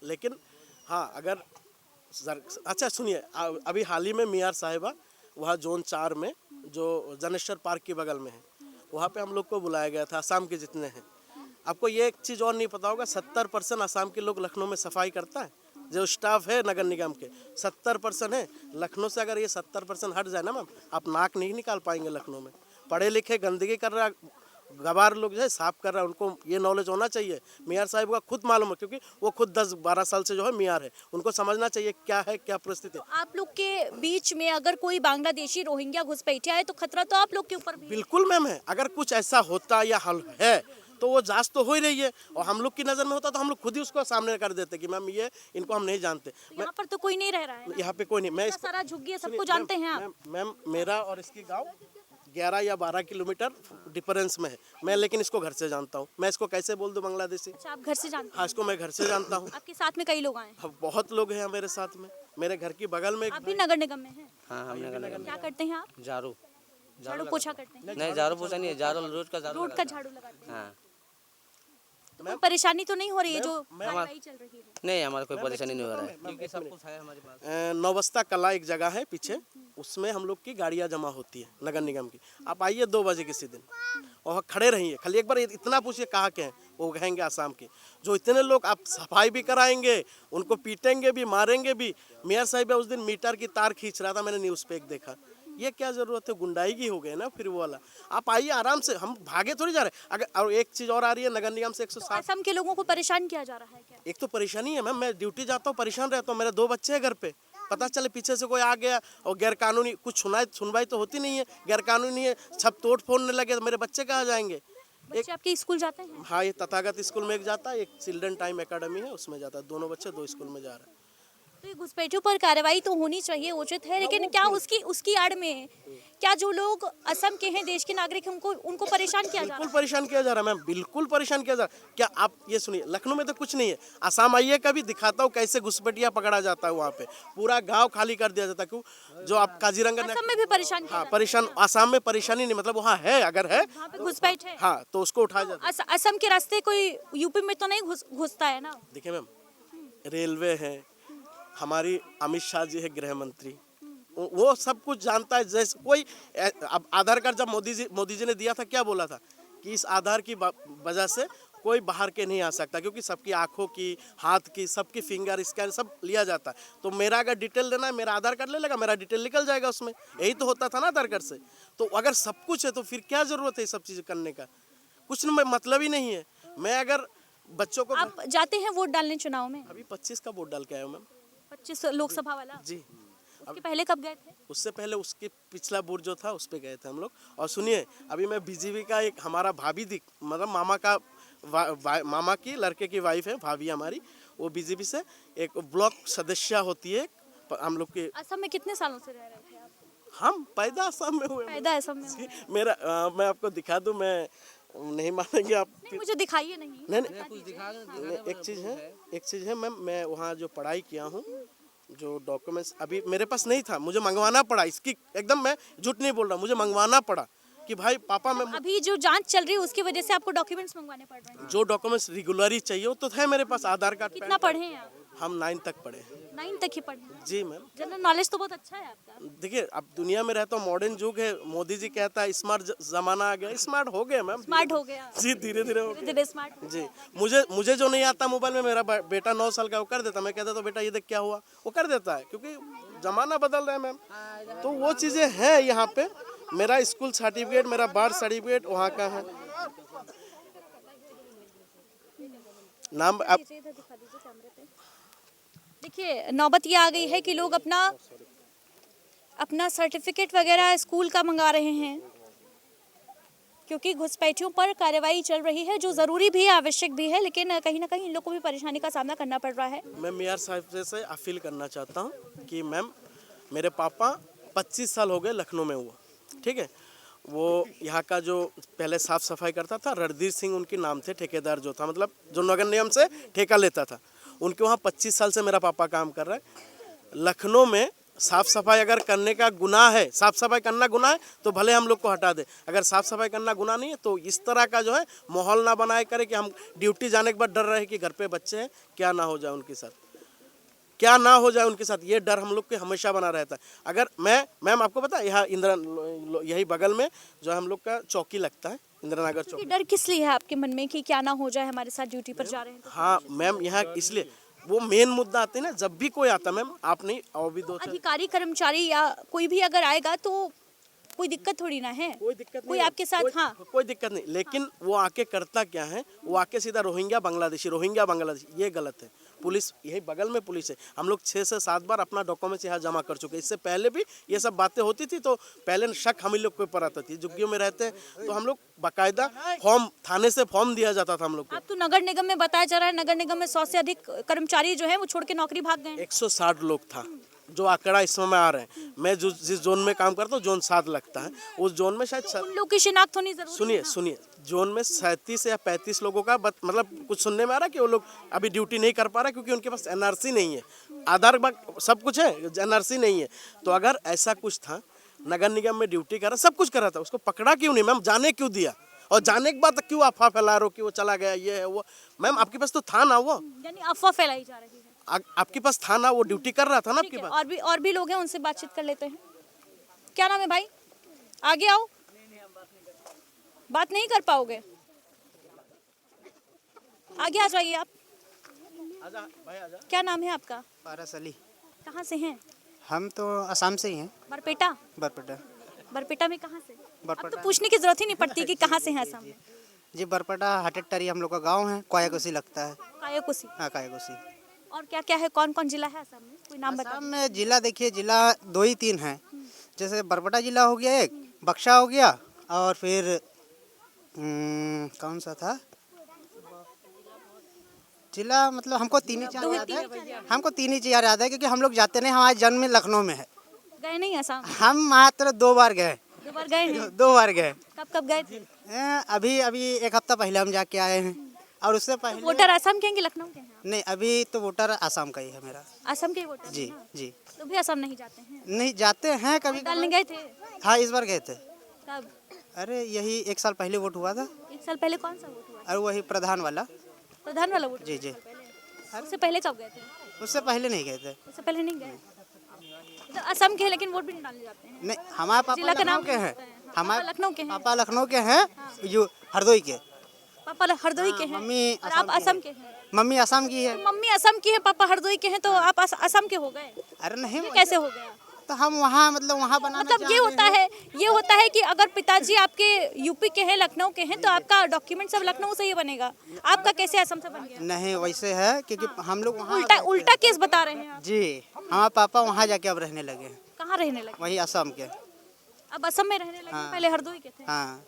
लेकिन हाँ अगर अच्छा सुनिए, अभी हाल ही में मियार साहिबा वहाँ जोन 4 में जो जनेश्वर पार्क के बगल में है, वहाँ पे हम लोग को बुलाया गया था, असम के जितने हैं। आपको ये एक चीज़ और नहीं पता होगा, 70% असम के लोग लखनऊ में सफाई करता है। जो स्टाफ है नगर निगम के 70% है लखनऊ से। अगर ये 70% हट जाए ना मैम, आप नाक नहीं निकाल पाएंगे लखनऊ में। पढ़े लिखे गंदगी कर रहा गवार लोग जो है साफ कर रहा है, उनको ये नॉलेज होना चाहिए। मियार साहिब का खुद मालूम है, क्योंकि वो खुद 10-12 साल से जो है मियार है, उनको समझना चाहिए क्या है क्या परिस्थिति है। आप लोग के बीच में अगर कोई बांग्लादेशी रोहिंग्या घुसपैठिया है तो खतरा तो आप लोग के ऊपर भी है। बिल्कुल मैम है, अगर कुछ ऐसा होता या हल है तो वो जांच तो हो ही रही है, और हम लोग की नज़र में होता तो हम लोग खुद ही उसको सामने कर देते कि मैम ये इनको हम नहीं जानते। यहाँ पर तो कोई नहीं रह रहा है ना? यहाँ पे कोई नहीं। मैं इतना सारा झुग्गी है, सबको जानते हैं आप? मैम मेरा और इसकी गांव 11 या 12 किलोमीटर डिफरेंस में है। मैं लेकिन इसको घर से जानता हूँ। मैं इसको कैसे बोल दूँ बांग्लादेशी? अच्छा, आप घर से जानते हाँ, इसको मैं घर से जानता हूँ। आपके साथ में कई लोग आए हैं? हाँ, बहुत लोग हैं मेरे साथ में। मेरे घर की बगल में आप भी नगर निगम में हैं? हाँ हम नगर निगम क्या करते हैं आप? झाड़ू झाड़ू पोछा करते हैं? नहीं, झाड़ू पोछा नहीं है, झाड़ू रोज का झाड़ू रोड का झाड़ू लगाते हैं? हाँ तो कोई परेशानी तो नहीं हो रही है जो महंगाई चल रही है? नहीं, हमारा कोई परेशानी नहीं हो रहा है, क्योंकि सब कुछ है हमारे पास। नौबस्ता कला एक जगह है पीछे, उसमें हम लोग की गाड़ियाँ जमा होती है नगर निगम की। आप आइए 2 बजे किसी दिन और खड़े रहिए, खाली एक बार इतना पूछिए कहाँ के हैं, वो कहेंगे आसाम के। जो इतने लोग आप सफाई भी कराएंगे, उनको पीटेंगे भी, मारेंगे भी। मियार साहिब उस दिन मीटर की तार खींच रहा था, मैंने न्यूज़ पे एक देखा। ये क्या जरूरत है, गुंडाई की हो गई ना फिर वो वाला। आप आइए आराम से, हम भागे थोड़ी जा रहे। अगर और एक चीज़ और आ रही है, नगर निगम से 160। असम के लोगों को परेशान किया जा रहा है क्या? एक तो परेशानी है मैम, मैं ड्यूटी जाता हूँ परेशान रहता हूँ, मेरे 2 बच्चे हैं घर पे। पता चले पीछे से कोई आ गया और गैर कानूनी कुछ सुनवाई तो होती नहीं है, गैर कानूनी है, सब तोड़ फोड़ने लगे तो मेरे बच्चे कहाँ जाएंगे? बच्चे आपके स्कूल जाते हैं? हाँ, ये तथागत स्कूल में एक जाता है, एक चिल्ड्रन टाइम एकेडमी है उसमें जाता है। दोनों बच्चे 2 स्कूल में जा रहे हैं। तो ये घुसपैठियों पर कार्रवाई तो होनी चाहिए, उचित है, लेकिन क्या उसकी आड़ में क्या जो लोग असम के हैं, देश के नागरिक हैं, उनको परेशान किया जा रहा है? बिल्कुल परेशान किया जा रहा है मैम, बिल्कुल परेशान किया जा रहा है। क्या आप ये सुनिए, लखनऊ में तो कुछ नहीं है, आसाम आइए कभी दिखाता हूँ कैसे घुसपैठिया पकड़ा जाता है। वहाँ पे पूरा गाँव खाली कर दिया जाता है। क्यों? जो आप काजीरंगा असम में भी परेशान किया हाँ जा रहा परेशान, आसाम में परेशानी नहीं, मतलब वहाँ है, अगर है है? वहाँ पे घुसपैठ है? हाँ तो उसको उठाया जाता है। असम के रास्ते कोई यूपी में तो नहीं घुसता है ना? देखिए मैम, रेलवे है, हमारी अमित शाह जी है गृह मंत्री, वो सब कुछ जानता है। जैसे कोई अब आधार कार्ड जब मोदी जी ने दिया था, क्या बोला था कि इस आधार की वजह से कोई बाहर के नहीं आ सकता, क्योंकि सबकी आंखों की, हाथ की, सबकी फिंगर स्कैन सब लिया जाता है। तो मेरा अगर डिटेल लेना है, मेरा आधार कार्ड ले लेगा, मेरा डिटेल निकल जाएगा उसमें। यही तो होता था ना आधार कार्ड से। तो अगर सब कुछ है तो फिर क्या जरूरत है ये सब चीज़ें करने का? कुछ मतलब ही नहीं है। मैं अगर बच्चों को, आप जाते हैं वोट डालने चुनाव में? अभी 25 का वोट डाल के आया हूँ मैम। 25 लोकसभा वाला? जी। उसके पहले कब गए थे? उससे पहले उसके पिछला बूथ जो था उस पे गए थे हम लोग। और सुनिए, अभी मैं बीजेपी का एक हमारा भाभी मतलब मामा का मामा की लड़के की वाइफ है भाभी हमारी, वो बीजेपी से एक ब्लॉक सदस्य होती है हम लोग के। असम में कितने सालों से रह रहे थे आप? हम पैदा असम में हुए। पैदा असम में हुए? मेरा मैं आपको दिखा दूं, मैं नहीं मानेंगे आप। नहीं, मुझे दिखाइए नहीं। नहीं कुछ दिखा, एक चीज़ है मैम, मैं वहाँ जो पढ़ाई किया हूँ, जो डॉक्यूमेंट्स अभी मेरे पास नहीं था, मुझे मंगवाना पड़ा। इसकी एकदम मैं झूठ नहीं बोल रहा, मुझे मंगवाना पड़ा कि भाई पापा मैं अभी जो जांच चल रही है उसकी वजह से आपको डॉक्यूमेंट्स मंगवाने पड़ रहे हैं? जो डॉक्यूमेंट्स रेगुलरली चाहिए वो तो है मेरे पास, आधार कार्ड। कितना पढ़े हैं आप? हम 9 तक पढ़े हैं। 9 तक ही पढ़े हैं? जी मैम। जनरल नॉलेज तो बहुत अच्छा है आपका। देखिए, अब दुनिया में रहता हूँ, मॉडर्न युग है, मोदी जी कहता है स्मार्ट जमाना आ गया। स्मार्ट हो गया मैम, स्मार्ट हो गया जी, धीरे धीरे हो धीरे स्मार्ट। जी। मुझे जो नहीं आता मोबाइल में, मेरा बेटा 9 साल का वो कर देता। मैं कहता तो बेटा ये देख क्या हुआ, वो कर देता है, क्योंकि जमाना बदल रहा है मैम, तो वो चीज़ें हैं यहाँ पे। मेरा स्कूल सर्टिफिकेट, मेरा बार्थ सर्टिफिकेट वहाँ का है। नाम आप देखिए, नौबत ये आ गई है कि लोग अपना सर्टिफिकेट वगैरह स्कूल का मंगा रहे हैं, क्योंकि घुसपैठियों पर कार्रवाई चल रही है, जो ज़रूरी भी है, आवश्यक भी है, लेकिन कहीं ना कहीं इन लोगों को भी परेशानी का सामना करना पड़ रहा है। मैं मेयर साहब से अपील करना चाहता हूँ कि मैम, मेरे पापा 25 साल हो गए लखनऊ में हुआ, ठीक है। वो यहाँ का जो पहले साफ़ सफाई करता था, रणधीर सिंह उनके नाम थे, ठेकेदार जो था, मतलब जो नगर निगम से ठेका लेता था, उनके वहाँ 25 साल से मेरा पापा काम कर रहा है। लखनऊ में साफ़ सफाई अगर करने का गुनाह है, साफ़ सफाई करना गुनाह है तो भले हम लोग को हटा दे, अगर साफ़ सफाई करना गुनाह नहीं है तो इस तरह का जो है माहौल ना बनाए करे कि हम ड्यूटी जाने के बाद डर रहे कि घर पे बच्चे हैं, क्या ना हो जाए उनके साथ, क्या ना हो जाए उनके साथ, ये डर हम लोग के हमेशा बना रहता है। अगर मैम आपको पता है, यहाँ इंदिरा, यही बगल में जो हम लोग का चौकी लगता है, इंदिरा नगर चौकी। डर किस लिए है आपके मन में कि क्या ना हो जाए, हमारे साथ ड्यूटी पर जा रहे हैं तो? हाँ मैम, यहाँ इसलिए वो मेन मुद्दा आते हैं ना, जब भी कोई आता मैम, आप नहीं और भी दो अधिकारी कर्मचारी या कोई भी अगर आएगा तो कोई दिक्कत थोड़ी ना है, कोई दिक्कत कोई नहीं, आपके साथ, हाँ कोई दिक्कत नहीं, लेकिन वो आके करता क्या है, वो आके सीधा रोहिंग्या बांग्लादेशी, ये गलत है। पुलिस यही बगल में पुलिस है, हम लोग 6 से 7 बार अपना डॉक्यूमेंट्स यहाँ जमा कर चुके। इससे पहले भी ये सब बातें होती थी, तो पहले शक हम लोग के ऊपर आता थी। झुग्गियों में रहते हैं तो हम लोग बाकायदा फॉर्म, थाने से फॉर्म दिया जाता था हम लोग को। अब तो नगर निगम में बताया जा रहा है, नगर निगम में 100 से अधिक कर्मचारी जो है वो छोड़ के नौकरी भाग गए। 160 लोग था जो आंकड़ा इस समय आ रहे हैं। मैं जिस जोन में काम करता हूँ, जोन 7 लगता है, उस जोन में शायद उन लोग की शिनाख्त होनी जरूरी है। सुनिए, जोन में 37 या 35 लोगों का मतलब कुछ सुनने में आ रहा है कि वो लोग अभी ड्यूटी नहीं कर पा रहे क्योंकि उनके पास एनआरसी नहीं है, आधार सब कुछ है, एनआरसी नहीं है। तो अगर ऐसा कुछ था, नगर निगम में ड्यूटी कर रहा, सब कुछ कर रहा था, उसको पकड़ा क्यों नहीं मैम, जाने क्यों दिया? और जाने के बाद क्यों अफवाह फैला रहे हो कि वो चला गया, ये है वो? मैम आपके पास तो था ना वो, यानी अफवाह फैलाई जा रही है। आपके पास था ना, वो ड्यूटी कर रहा था ना आपके पास। और भी लोग हैं, उनसे बातचीत कर लेते हैं। क्या नाम है भाई? आगे आओ, बात नहीं कर पाओगे, आगे आ जाइए आप। क्या नाम है आपका? पारस अली। कहाँ से हैं? हम तो असम से ही हैं। बरपेटा। बरपेटा में कहाँ से? अब तो पूछने की जरूरत ही नहीं पड़ती कि कहाँ से हैं असम में। जी, बरपेटा हटटरी हम लोग का गांव है, कोयाकोसी लगता है। कायाकोसी। हाँ, कायाकोसी। और क्या क्या है, कौन कौन जिला है असम में, कोई नाम बता? असम में जिला देखिए, जिला 2 ही 3 हैं। जैसे बरपेटा जिला हो गया एक, बक्सा हो गया, और फिर कौन सा था जिला, मतलब हमको 3 ही 4 याद है, हमको 3 ही 4 याद है क्योंकि हम लोग जाते नहीं, हमारा जन्म लखनऊ में है। गए नहीं असम? हम मात्र 2 बार गए। 2 बार गए हैं? 2 बार गए। कब गए थे? अभी 1 हफ्ता पहले हम जाके आए हैं। और उससे पहले वोटर असम के हैं कि लखनऊ के हैं? नहीं, अभी तो वोटर असम का ही है मेरा। असम के वोटर? जी जी। तो भी असम नहीं जाते हैं? नहीं जाते हैं कभी। डालने गए थे? हाँ, इस बार गए थे। कब? अरे यही 1 साल पहले वोट हुआ था। 1 साल पहले कौन सा वोट हुआ? और वही प्रधान वाला। प्रधान वाला वोट? जी जी। उससे पहले कब गए थे? उससे पहले नहीं गए थे। उससे पहले नहीं गए? तो असम के हैं लेकिन वोट भी नहीं डालने जाते हैं? नहीं, हमारे पापा जिला का नाम लखनऊ के हैं। हमारे लखनऊ के हैं? पापा लखनऊ के हैं, यू हरदोई के। पापा हरदोई के हैं मम्मी और आप असम के हैं? मम्मी असम की है। मम्मी असम की है, पापा हरदोई के हैं, तो आप असम के हो गए? अरे नहीं, ये कैसे हो गया? तो हम वहाँ मतलब वहाँ बनाना मतलब ये होता है कि अगर पिताजी आपके यूपी के हैं, लखनऊ के हैं, तो आपका डॉक्यूमेंट सब लखनऊ से ही बनेगा। आपका कैसे असम से बन गया? नहीं, वैसे है क्योंकि हम लोग वहाँ उल्टा केस बता रहे हैं आप। जी, हमारे पापा वहाँ जाके अब रहने लगे हैं। कहाँ रहने लगे? वही असम के। अब असम में रहने लगे? पहले हरदोई के थे? हाँ,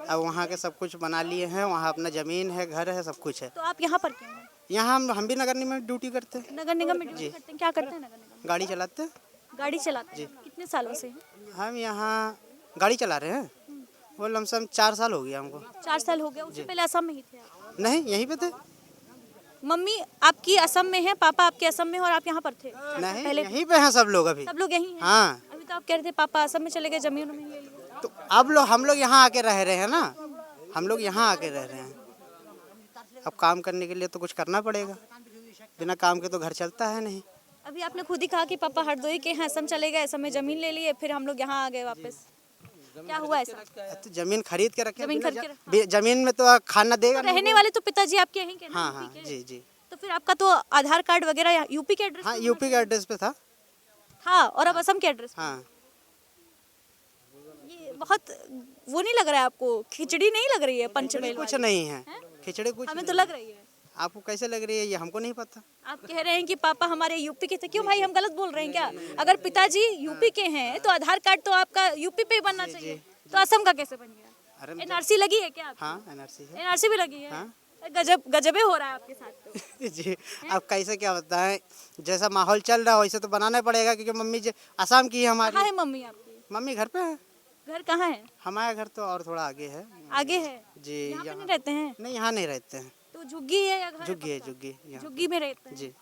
अब वहाँ के सब कुछ बना लिए हैं, वहाँ अपना जमीन है, घर है, सब कुछ है। तो आप यहाँ पर क्यों हैं? यहाँ हम भी नगर निगम में ड्यूटी करते हैं। नगर निगम में ड्यूटी करते हैं? क्या करते हैं नगर निगम? गाड़ी चलाते हैं। गाड़ी चलाते हैं? कितने सालों से? हम यहाँ गाड़ी चला रहे हैं, वो लमसम 4 साल हो गया हमको। 4 साल हो गया? उससे पहले असम में ही थे आप? नहीं, यहीं पे थे। मम्मी आपकी असम में है, पापा आपके असम में, और आप यहाँ पर थे? नहीं, पहले यहीं पे हैं सब लोग अभी। सब लोग यहीं हैं? हाँ। अभी तो आप कह रहे थे पापा असम में चले गए, जमीन ले ली। तो अब हम लोग यहाँ आके रह रहे हैं ना, हम लोग यहाँ आके रह रहे हैं। अब काम करने के लिए तो कुछ करना पड़ेगा, बिना काम के तो घर चलता है नहीं। अभी आपने खुद ही कहा कि पापा हरदोई के हैं, असम चले गए, असम में जमीन ले लिए, फिर हम लोग यहाँ आ गए वापस। क्या हुआ ऐसा? तो जमीन खरीद के रखे। जमीन खरीद के जमीन में तो खाना देगा। रहने वाले तो पिताजी आपके यहीं के ना? हाँ हाँ, जी जी। तो फिर आपका तो आधार कार्ड वगैरह यूपी के एड्रेस? हाँ, यूपी के एड्रेस पे था। था और अब असम के एड्रेस। हाँ। ये बहुत वो नहीं लग रहा है आपको, खिचड़ी नहीं लग रही है पंचमेल कुछ वाली? नहीं है, खिचड़ी कुछ हमें नहीं तो लग रही है। आपको कैसे लग रही है ये हमको नहीं पता। आप कह रहे हैं कि पापा हमारे यूपी के थे, क्यों भाई हम गलत बोल रहे हैं क्या? अगर पिताजी यूपी के हैं तो आधार कार्ड तो आपका यूपी पे ही बनना चाहिए, तो असम का कैसे बन गया? अरे एनआरसी लगी है क्या आपकी? हाँ एनआरसी है। एनआरसी भी लगी है। हाँ। गजब गजबे हो रहा है आपके साथ तो। जी अब कैसे क्या बताएं, जैसा माहौल चल रहा है वैसे तो बनाना पड़ेगा, क्योंकि मम्मी असम की है कहाँ हमारी। है मम्मी आपकी? मम्मी घर पे है। घर कहाँ है? हमारा घर तो और थोड़ा आगे है। आगे है? जी यहाँ पे नहीं रहते हैं? नहीं, यहाँ नहीं रहते हैं। तो झुग्गी है या घर? झुग्गी है, पक्का? झुग्गी यहाँ। झुग्गी में रहते हैं। जी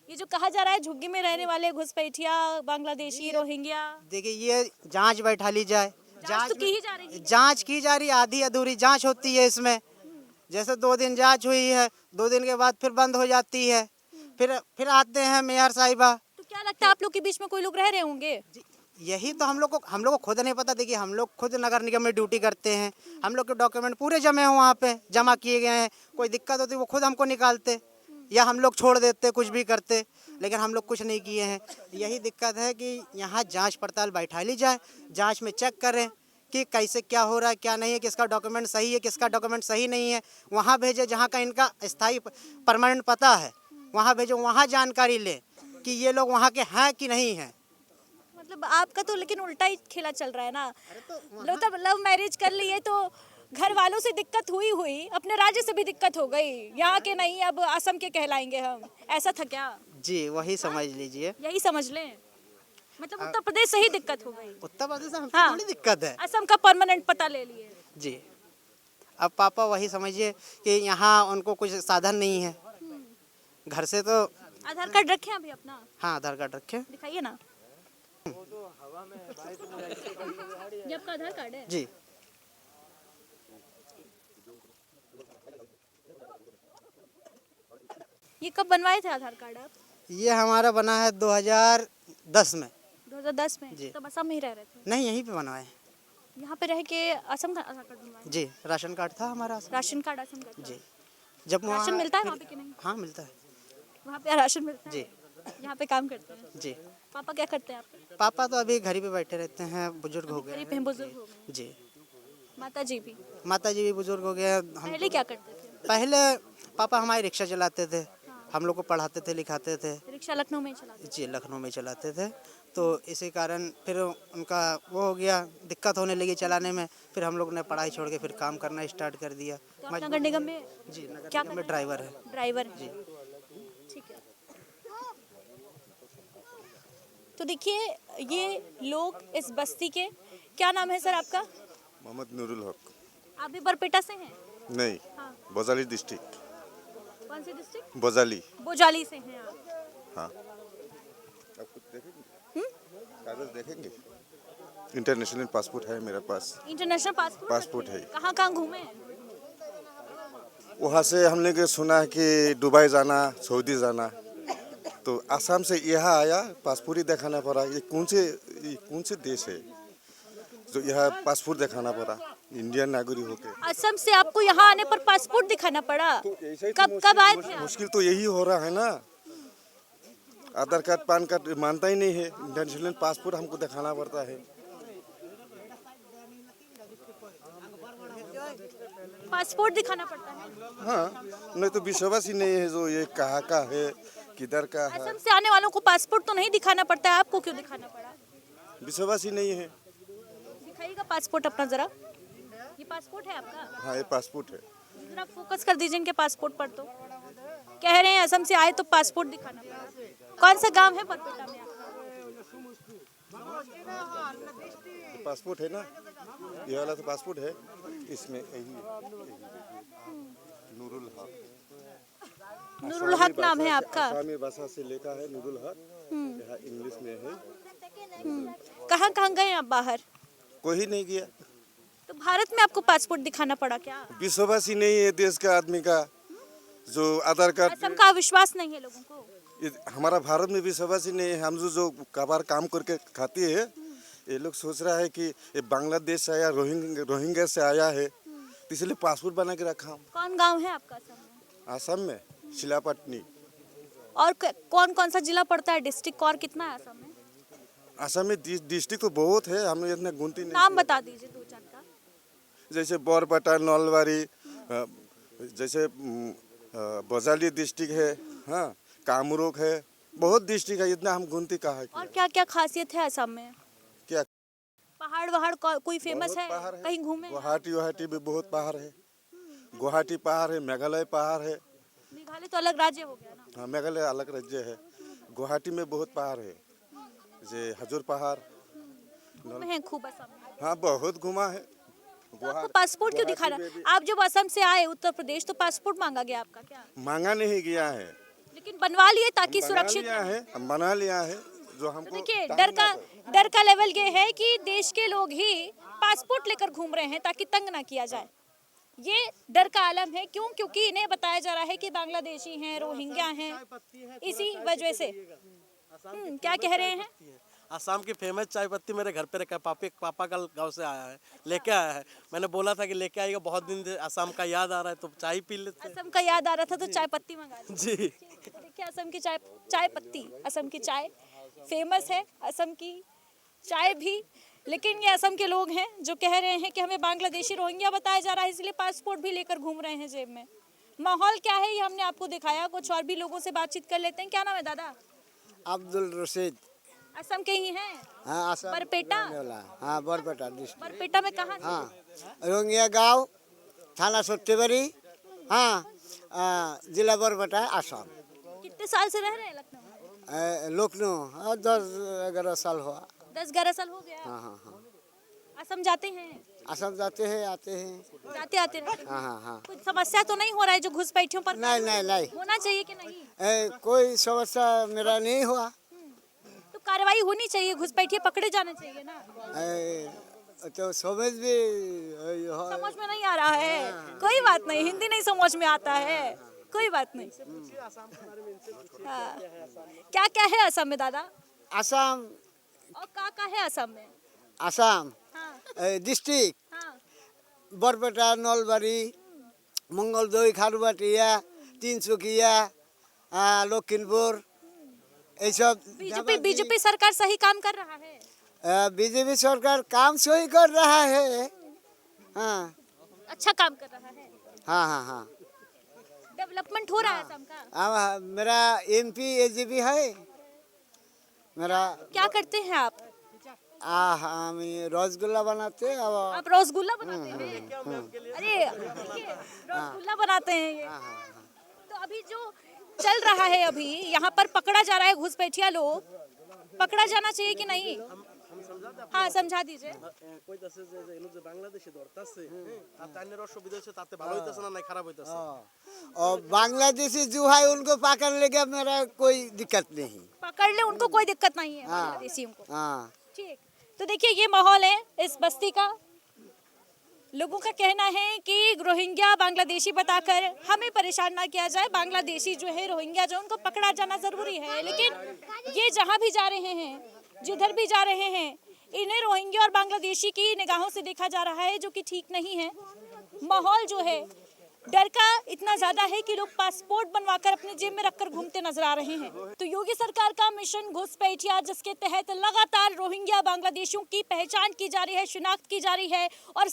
ये जो कहा जा रहा है झुग्गी में रहने वाले घुसपैठिया, बांग्लादेशी, रोहिंग्या, देखिए ये जांच बैठा ली जाए। जांच तो की ही जा रही है। जांच की जा रही है, आधी अधूरी जांच होती है इसमें। जैसे 2 दिन जांच हुई है, 2 दिन के बाद फिर बंद हो जाती है, फिर आते हैं मेयर साहिबा। तो क्या लगता है आप लोग के बीच में कोई लोग रह रहे होंगे? यही तो हम लोग को खुद नहीं पता। देखिए हम लोग खुद नगर निगम में ड्यूटी करते हैं, हम लोग के डॉक्यूमेंट पूरे जमे हैं वहाँ पे, जमा किए गए हैं। कोई दिक्कत होती वो खुद हमको निकालते या हम लोग छोड़ देते, कुछ भी करते, लेकिन हम लोग कुछ नहीं किए हैं। यही दिक्कत है कि यहाँ जांच पड़ताल बैठा ली जाए, जांच में चेक करें कि कैसे क्या हो रहा है, क्या नहीं है, किसका डॉक्यूमेंट सही है, किसका डॉक्यूमेंट सही नहीं है। वहाँ भेजे जहाँ का इनका स्थायी परमानेंट पता है, वहाँ भेजो, वहाँ जानकारी लें कि ये लोग वहाँ के हैं कि नहीं हैं। मतलब आपका तो लेकिन उल्टा ही खेला चल रहा है ना। लो तब लव मैरिज कर लिए तो घर वालों से दिक्कत हुई, अपने राज्य से भी दिक्कत हो गई, यहाँ के नहीं अब असम के कहलाएंगे हम, ऐसा था क्या? जी वही समझ लीजिए। यही समझ लें, मतलब उत्तर प्रदेश से ही दिक्कत हो गई। उत्तर प्रदेश में हमको हाँ। थोड़ी दिक्कत है। असम का परमानेंट पता ले लिए। जी अब पापा वही समझिए कि यहाँ उनको कुछ साधन नहीं है घर से, तो आधार कार्ड रखे अभी अपना? हाँ आधार कार्ड रखे। दिखाइए ना। ये आपका आधार कार्ड है? जी ये कब बनवाए थे आधार कार्ड आप? ये हमारा बना है 2010 में। 2010 में? जी। तब असम में ही रह रहे थे? नहीं यहीं पे बनवाए। यहाँ पे रह के असम का आधार कार्ड बनवाए? जी राशन कार्ड था हमारा। राशन कार्ड असम का था? जी जब वहाँ राशन मिलता है वहाँ पे कि नहीं? हाँ मिलता है। वहाँ पे राशन मिलता है? जी यहाँ पे काम करते हैं? जी पापा क्या करते हैं आपके? पापा तो अभी घर ही पे बैठे रहते हैं, बुजुर्ग हो गए गरीब हैं, बुजुर्ग हो गए। जी माता जी भी? माता जी भी बुजुर्ग हो गए। हम पहले क्या करते थे? पहले पापा हमारे रिक्शा चलाते थे, हम लोग को पढ़ाते थे, लिखाते थे। रिक्शा लखनऊ में ही चलाते जी लखनऊ में चलाते थे, तो इसी कारण फिर उनका वो हो गया, दिक्कत होने लगी चलाने में। फिर हम लोग ने पढ़ाई छोड़ के फिर काम करना स्टार्ट कर दिया। तो आप नगर निगम में जी नगर क्या निगम में ड्राइवर है। ड्राइवर हैं? ठीक है। तो देखिए ये लोग इस बस्ती के, क्या नाम है सर आपका? मोहम्मद नूरुल हक। आप भी बरपेटा से हैं? नहीं, हाँ। बोजाली डिस्ट्रिक्ट। कौन सी डिस्ट्रिक्ट? बोजाली। बोजाली से हैं आप? हाँ। आप कुछ देखेंगे? कागज देखेंगे? इंटरनेशनल पासपोर्ट है मेरे पास। International passport? पासपोर्ट है। कहाँ कहाँ घूमे हैं? वहाँ से हमने के सुना है कि दुबई जाना, सऊदी जाना, तो आसाम से यहाँ आया, पासपोर्ट ही दिखाना पड़ा। ये कौन से देश है जो यहाँ पासपोर्ट दिखाना पड़ा इंडियन नागरिक होके? असम से आपको यहाँ आने पर पासपोर्ट दिखाना पड़ा? कब आए थे आप? मुश्किल तो यही हो रहा है ना, आधार कार्ड पैन कार्ड मानता ही नहीं है, इंटरनेशनल पासपोर्ट हमको दिखाना पड़ता है। पासपोर्ट दिखाना पड़ता है? हाँ, नहीं तो विश्वास ही नहीं है जो ये कहाँ का है, किधर का है। असम से आने वालों को पासपोर्ट तो नहीं दिखाना पड़ता है, आपको क्यों दिखाना पड़ा? विश्वास ही नहीं है। दिखाइएगा पासपोर्ट अपना जरा। ये पासपोर्ट है आपका? हाँ ये पासपोर्ट है। जरा फोकस कर दीजिए इनके पासपोर्ट पर। तो कह रहे हैं असम से आए तो पासपोर्ट दिखाना पड़ा। कौन सा गांव है बरपेटा में आपका? पासपोर्ट है ना, ये वाला तो पासपोर्ट है, इसमें यही है, नूरुल हक। नूरुल हक नाम है आपका? आसामी भाषा से लिखा है नूरुल हक, यहाँ इंग्लिश में है। कहाँ कहाँ गए आप बाहर? कोई नहीं गया। तो भारत में आपको पासपोर्ट दिखाना पड़ा क्या? विश्वास ही नहीं है देश का आदमी का, जो आधार कार्ड। असम का विश्वास नहीं है लोगों को? हमारा भारत में विश्वास ही नहीं है। हम जो कबार काम करके खाते हैं, ये लोग सोच रहा है कि ये बांग्लादेश से आया, रोहिंग्या से आया है, तो इसलिए पासपोर्ट बना के रखा। कौन गांव है आपका असम में? आसाम में शिलापट्टनी। और कौन कौन सा जिला पड़ता है, डिस्ट्रिक्ट और कितना है असम में? असम में डिस्ट्रिक्ट तो बहुत है, हम इतना गिनती नहीं नाम किया। बता दीजिए दो चार का। जैसे बोरपटा, नलबारी, जैसे बजाली डिस्ट्रिक्ट है, हाँ, कामरूप है, बहुत डिस्ट्रिक्ट है, इतना हम गिनती कहाँ और किया। क्या क्या खासियत है असम में? क्या पहाड़ वहाड़ कोई फेमस बहुत है? पहाड़ है। कहीं घूमे? गुवाहाटी भी बहुत पहाड़ है, गुवाहाटी पहाड़ है, मेघालय पहाड़ है। मेघालय तो अलग राज्य हो गया ना। हाँ, मेघालय अलग राज्य है। गुवाहाटी में बहुत पहाड़ है, जे हजूर पहाड़। घूमे हैं खूब असम में। हाँ, बहुत घुमा है। तो आपको पासपोर्ट क्यों दिखा रहा? आप जब असम से आए उत्तर प्रदेश तो पासपोर्ट मांगा गया आपका क्या? मांगा नहीं गया है, लेकिन बनवा लिए ताकि बना सुरक्षित लिया रहे। है, हम बना लिया है, जो तो हमको देखिए टाइम ना पड़े। डर का लेवल ये है कि देश के लोग ही पासपोर्ट लेकर घूम रहे हैं ताकि तंग ना किया जाए। ये डर का आलम है। क्यों? क्योंकि इन्हें बताया जा रहा है कि बांग्लादेशी हैं, रोहिंग्या हैं, इसी वजह से। क्या कह रहे हैं? आसाम की फेमस चाय पत्ती मेरे घर पे रखा है। पापा कल गांव से आया है, लेके आया है। मैंने बोला था कि लेके आइएगा, बहुत दिन से आसाम का याद आ रहा है तो चाय पी लेते हैं। असम का याद आ रहा था तो चाय पत्ती मंगा ली। जी। तो देखिए असम की चाय पत्ती, असम की चाय फेमस है, असम की चाय भी। लेकिन ये असम के लोग हैं जो कह रहे हैं कि हमें बांग्लादेशी रोहिंग्या बताया जा रहा है, इसलिए पासपोर्ट भी लेकर घूम रहे हैं जेब में। माहौल क्या है ये हमने आपको दिखाया। कुछ और भी लोगों से बातचीत कर लेते हैं। क्या नाम है दादा? अब्दुल रशीद। असम के ही हैं? हाँ, असम बरपेटा? हाँ, बरपेटा डिस्ट्रिक्ट। बरपेटा में कहाँ? हाँ, रोंगिया गांव, थाना सत्यबरी, हाँ, जिला बरपेटा, असम। कितने साल से रह रहे हैं लखनऊ में? लखनऊ 10-11 साल हुआ। 10-11 साल हो गया। हाँ हाँ हाँ। असम जाते हैं? असम जाते हैं, आते हैं। जाते आते रहते हैं। हाँ हाँ हाँ। कुछ समस्या तो नहीं हो रहा है जो घुसपैठियों पर? नहीं नहीं नहीं, होना चाहिए कि नहीं? कोई समस्या मेरा नहीं हुआ। तो कार्रवाई होनी चाहिए, घुसपैठिए पकड़े जाने चाहिए ना। तो समझ भी समझ में नहीं आ रहा है, कोई बात नहीं, हिंदी नहीं समझ में आता है, कोई बात नहीं। हाँ। क्या क्या है असम में दादा? असम, और क्या है असम में? असम हाँ डिस्ट्रिक्ट हाँ। बरपेटा, नलबारी, मंगलदोई, खारुबाटिया, तिनसुकिया, लखीमपुर, ये सब। बीजेपी सरकार सही काम कर रहा है? बीजेपी सरकार काम सही कर रहा है। हाँ अच्छा काम कर रहा है। हाँ हाँ हाँ। डेवलपमेंट हो रहा है असम का? मेरा MP AGP है मेरा। क्या करते हैं आप? हम रसगुल्ला बनाते हैं। अब आप रसगुल्ला बनाते हैं? अरे देखिए, रसगुल्ला बनाते हैं ये। तो अभी जो चल रहा है, अभी यहाँ पर पकड़ा जा रहा है घुसपैठिया लोग, पकड़ा जाना चाहिए कि नहीं? हाँ, समझा दीजिए। कोई दसे जे इनु जे बांग्लादेशी दरताছে তাতে রস বিদেশে তাতে ভালো হইতাছে না নাই খারাপ হইতাছে? और बांग्लादेशी जो है उनको पकड़ लेगा, मेरा कोई दिक्कत नहीं। पकड़ ले, उनको कोई दिक्कत नहीं है बांग्लादेशियों को। हाँ ठीक। तो देखिए ये माहौल है इस बस्ती का। लोगों का कहना है कि रोहिंग्या बांग्लादेशी बताकर हमें परेशान ना किया जाए। बांग्लादेशी जो है, रोहिंग्या जो, उनको पकड़ा जाना जरूरी है। लेकिन ये जहाँ भी जा रहे हैं, जिधर भी जा रहे हैं, इन्हें रोहिंग्या और बांग्लादेशी की निगाहों से देखा जा रहा है, जो कि ठीक नहीं है। माहौल जो है डर का इतना ज्यादा है कि लोग पासपोर्ट बनवाकर अपने जेब में रखकर घूमते नजर आ रहे हैं। तो योगी सरकार का मिशन घुसपैठिया, जिसके तहत लगातार रोहिंग्या बांग्लादेशियों की पहचान की जा रही है, शिनाख्त की जा रही है, और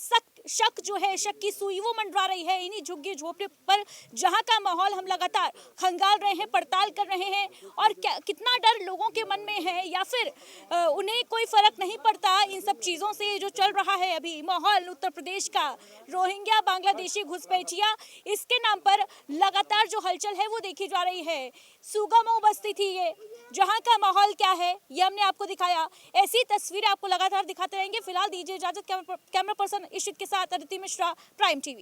शक जो है, शक की सुई वो मंडरा रही है इन्हीं झुग्गी झोपड़ी पर, जहां का माहौल हम लगातार खंगाल रहे हैं, पड़ताल कर रहे हैं। और कितना डर लोगों के मन में है, या फिर उन्हें कोई फर्क नहीं पड़ता इन सब चीजों से जो चल रहा है अभी माहौल उत्तर प्रदेश का। रोहिंग्या बांग्लादेशी घुसपैठिया, इसके नाम पर लगातार जो हलचल है वो देखी जा रही है। सुगमो बस्ती थी ये, जहां का माहौल क्या है ये हमने आपको दिखाया। ऐसी तस्वीरें आपको लगातार दिखाते रहेंगे। फिलहाल दीजिए इजाजत। कैमरा पर्सन इशित के साथ अदिति मिश्रा, प्राइम टीवी।